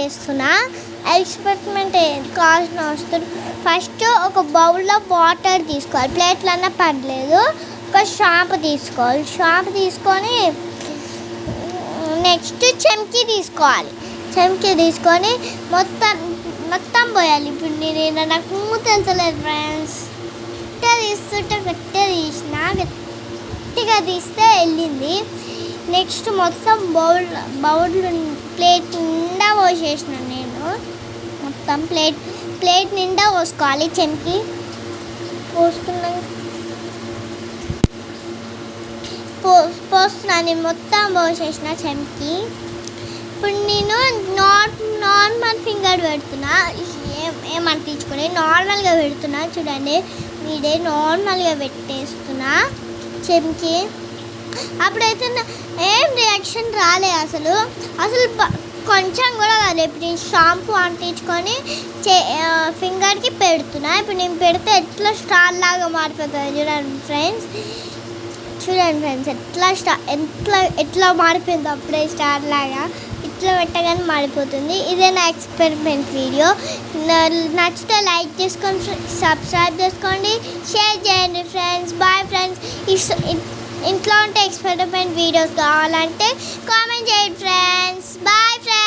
చేస్తున్నా. ఎక్స్పెరిమెంట్ కావాల్సిన వస్తువులు ఫస్ట్ ఒక బౌల్లో వాటర్ తీసుకోవాలి, ప్లేట్లన్నా పర్లేదు. ఒక షాంపూ తీసుకోవాలి, షాంపూ తీసుకొని నెక్స్ట్ చెంకీ తీసుకొని మొత్తం పోయాలి. ఇప్పుడు నేను నాకు తెలుసలేదు ఫ్రెండ్స్, గట్టిగా తీస్తే వెళ్ళింది. నెక్స్ట్ మొత్తం బౌల్ ప్లేట్ నిండా పోసేసిన నేను. మొత్తం ప్లేట్ నిండా పోసుకోవాలి. చెంకి పోస్తున్నాను, మొత్తం పోసేసిన చెంకి. ఇప్పుడు నేను నార్మల్ ఫింగర్ పెడుతున్నా, ఏమంటించుకొని నార్మల్గా పెడుతున్నా. చూడండి మీడే నార్మల్గా పెట్టేస్తున్నా చెంకి. అప్పుడైతే ఏం రియాక్షన్ రాలే అసలు కొంచెం కూడా కాదు. ఇప్పుడు నేను షాంపూ అంటించుకొని ఫింగర్కి పెడుతున్నా. ఇప్పుడు నేను పెడితే ఎట్లా స్టార్ లాగా మారిపోతుంది చూడండి ఫ్రెండ్స్. ఎట్లా మారిపోయింది అప్పుడే స్టార్ లాగా. ఇట్లా పెట్టగానే మారిపోతుంది. ఇదే నా ఎక్స్పెరిమెంట్ వీడియో. నచ్చితే లైక్ చేసుకోండి, సబ్స్క్రైబ్ చేసుకోండి, షేర్ చేయండి ఫ్రెండ్స్. Bye friends. ఇంట్లో ఉంటే ఎక్స్పెరిమెంట్ వీడియోస్ కావాలంటే కామెంట్ చేయండి ఫ్రెండ్స్. Bye friends.